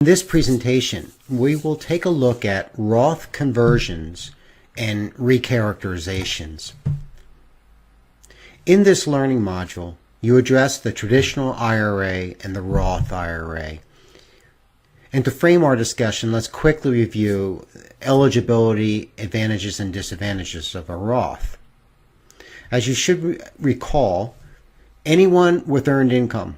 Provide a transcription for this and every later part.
In this presentation, we will take a look at Roth conversions and recharacterizations. In this learning module, you address the traditional IRA and the Roth IRA. And to frame our discussion, let's quickly review eligibility, advantages, and disadvantages of a Roth. As you should recall, anyone with earned income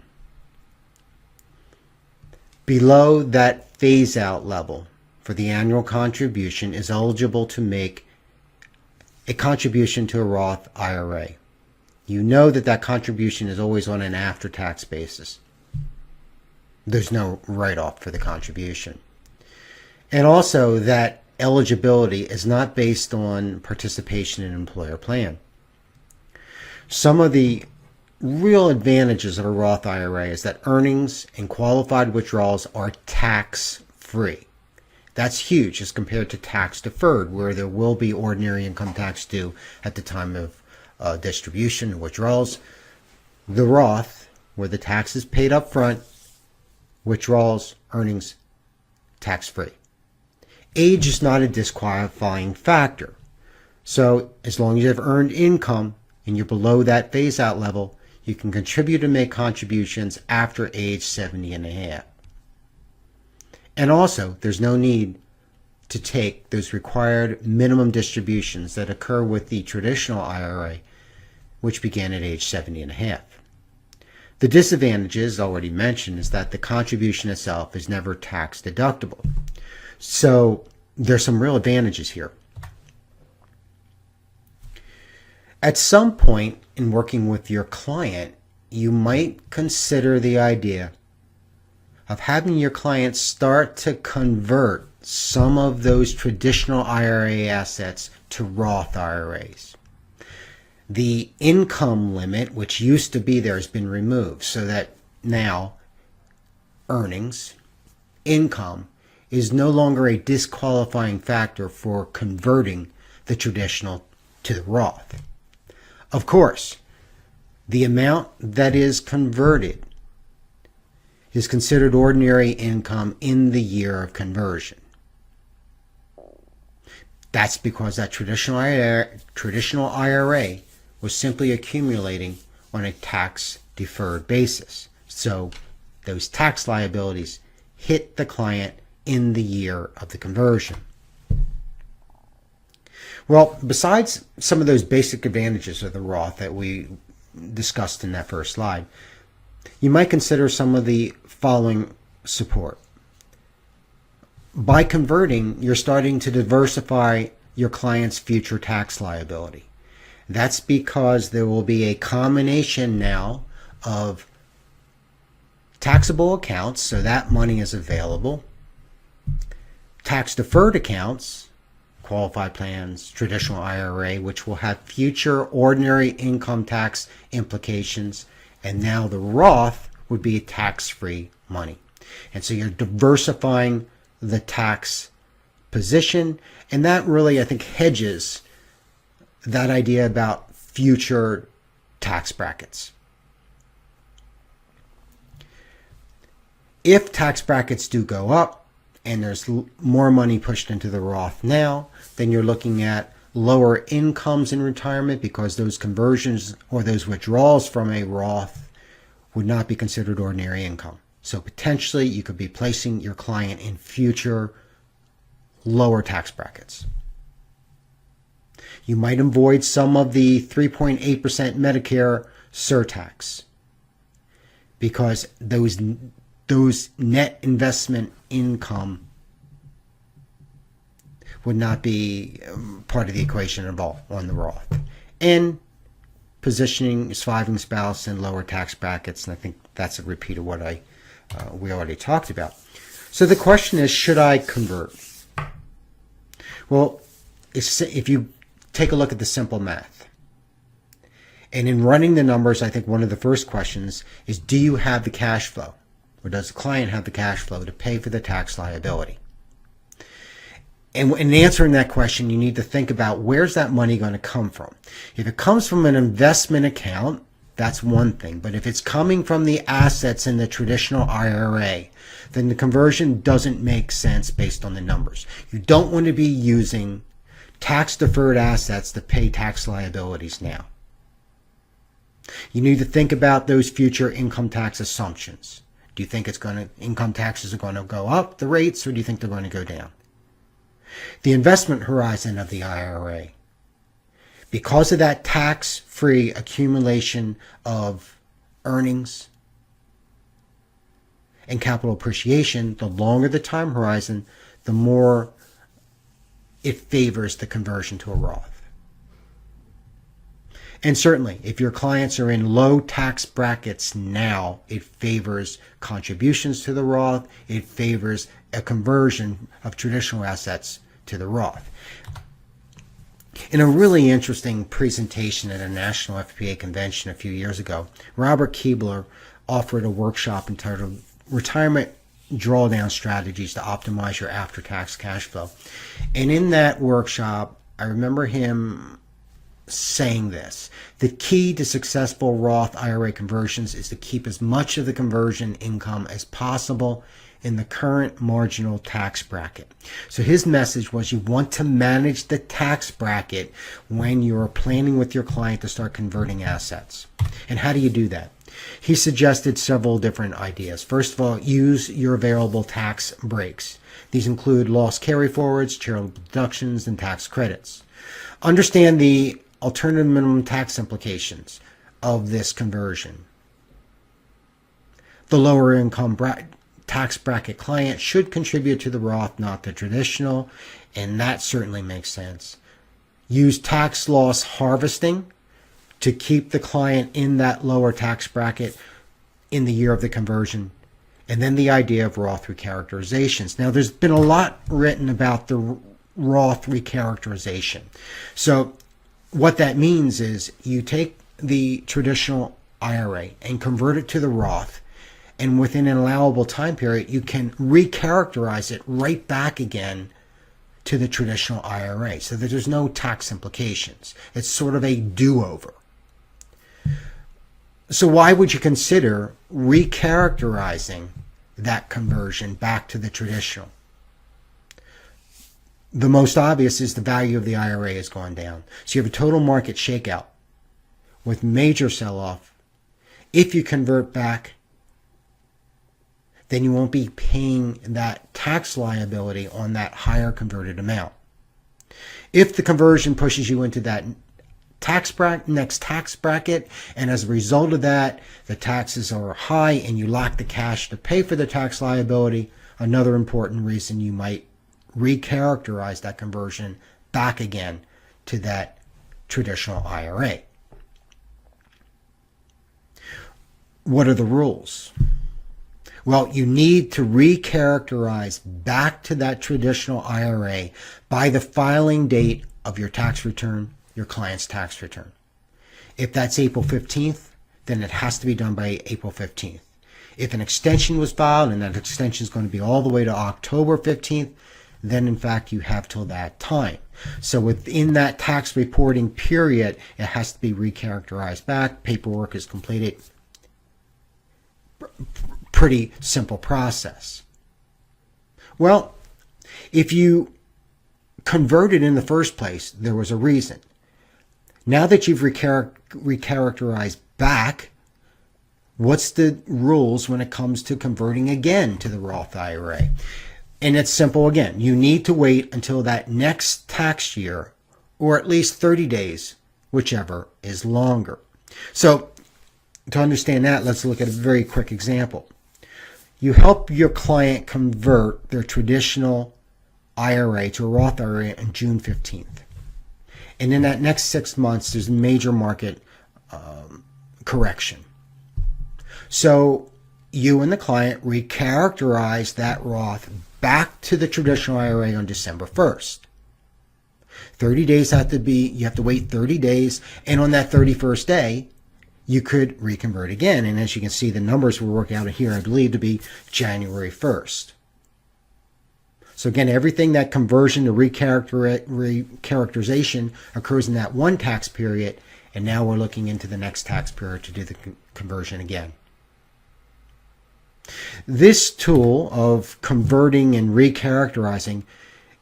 below that phase-out level for the annual contribution is eligible to make a contribution to a Roth IRA. You know that that contribution is always on an after-tax basis. There's no write-off for the contribution. And also that eligibility is not based on participation in an employer plan. Some of the real advantages of a Roth IRA is that earnings and qualified withdrawals are tax-free. That's huge as compared to tax-deferred, where there will be ordinary income tax due at the time of distribution and withdrawals. The Roth, where the tax is paid up front, withdrawals, earnings, tax-free. Age is not a disqualifying factor. So as long as you have earned income and you're below that phase-out level, you can contribute and make contributions after age 70 and a half. And also, there's no need to take those required minimum distributions that occur with the traditional IRA, which began at age 70 and a half. The disadvantages already mentioned is that the contribution itself is never tax deductible. So there's some real advantages here. At some point in working with your client, you might consider the idea of having your client start to convert some of those traditional IRA assets to Roth IRAs. The income limit, which used to be there, has been removed so that now earnings, income, is no longer a disqualifying factor for converting the traditional to the Roth. Of course, the amount that is converted is considered ordinary income in the year of conversion. That's because that traditional IRA was simply accumulating on a tax-deferred basis. So those tax liabilities hit the client in the year of the conversion. Well, besides some of those basic advantages of the Roth that we discussed in that first slide, you might consider some of the following support. By converting, you're starting to diversify your client's future tax liability. That's because there will be a combination now of taxable accounts, so that money is available, tax-deferred accounts, qualified plans, traditional IRA, which will have future ordinary income tax implications, and now the Roth would be tax-free money. And so you're diversifying the tax position, and that really, I think, hedges that idea about future tax brackets. If tax brackets do go up, and there's more money pushed into the Roth now, then you're looking at lower incomes in retirement because those conversions or those withdrawals from a Roth would not be considered ordinary income. So potentially you could be placing your client in future lower tax brackets. You might avoid some of the 3.8% Medicare surtax because those net investment income would not be part of the equation at all on the Roth. And positioning surviving spouse in lower tax brackets, and I think that's a repeat of what we already talked about. So the question is, should I convert? Well, if you take a look at the simple math, and in running the numbers, I think one of the first questions is, do you have the cash flow? Or does the client have the cash flow to pay for the tax liability? And in answering that question, you need to think about where's that money going to come from. If it comes from an investment account, that's one thing. But if it's coming from the assets in the traditional IRA, then the conversion doesn't make sense based on the numbers. You don't want to be using tax-deferred assets to pay tax liabilities now. You need to think about those future income tax assumptions. Do you think income taxes are going to go up, the rates, or do you think they're going to go down? The investment horizon of the IRA. Because of that tax-free accumulation of earnings and capital appreciation, the longer the time horizon, the more it favors the conversion to a Roth. And certainly, if your clients are in low tax brackets now, it favors contributions to the Roth. It favors a conversion of traditional assets to the Roth. In a really interesting presentation at a national FPA convention a few years ago, Robert Keebler offered a workshop entitled Retirement Drawdown Strategies to Optimize Your After-Tax Cash Flow. And in that workshop, I remember him saying this: the key to successful Roth IRA conversions is to keep as much of the conversion income as possible in the current marginal tax bracket. So his message was you want to manage the tax bracket when you're planning with your client to start converting assets. And how do you do that? He suggested several different ideas. First of all, use your available tax breaks. These include loss carryforwards, charitable deductions, and tax credits. Understand the alternative minimum tax implications of this conversion. The lower income tax bracket client should contribute to the Roth, not the traditional, and that certainly makes sense. Use tax loss harvesting to keep the client in that lower tax bracket in the year of the conversion. And then the idea of Roth recharacterizations. Now, there's been a lot written about the Roth recharacterization. So what that means is you take the traditional IRA and convert it to the Roth, and within an allowable time period, you can recharacterize it right back again to the traditional IRA so that there's no tax implications. It's sort of a do-over. So why would you consider recharacterizing that conversion back to the traditional? The most obvious is the value of the IRA has gone down. So you have a total market shakeout with major sell-off. If you convert back, then you won't be paying that tax liability on that higher converted amount. If the conversion pushes you into that next tax bracket, and as a result of that, the taxes are high and you lack the cash to pay for the tax liability, another important reason you might recharacterize that conversion back again to that traditional IRA. What are the rules? Well, you need to recharacterize back to that traditional IRA by the filing date of your tax return, your client's tax return. If that's April 15th, then it has to be done by April 15th. If an extension was filed and that extension is going to be all the way to October 15th, then in fact you have till that time. So within that tax reporting period, it has to be recharacterized back. Paperwork is completed. Pretty simple process. Well, if you converted in the first place, there was a reason. Now that you've recharacterized back, what's the rules when it comes to converting again to the Roth IRA? And it's simple again. You need to wait until that next tax year, or at least 30 days, whichever is longer. So to understand that, let's look at a very quick example. You help your client convert their traditional IRA to a Roth IRA on June 15th. And in that next 6 months, there's a major market correction. So you and the client recharacterize that Roth back to the traditional IRA on December 1st. 30 days you have to wait 30 days, and on that 31st day, you could reconvert again. And as you can see, the numbers we're working out here, I believe to be January 1st. So again, everything that conversion to recharacterization occurs in that one tax period, And now we're looking into the next tax period to do the conversion again. This tool of converting and recharacterizing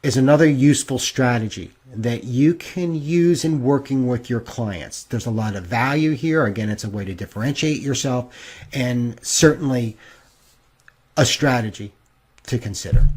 is another useful strategy that you can use in working with your clients. There's a lot of value here. Again, it's a way to differentiate yourself and certainly a strategy to consider.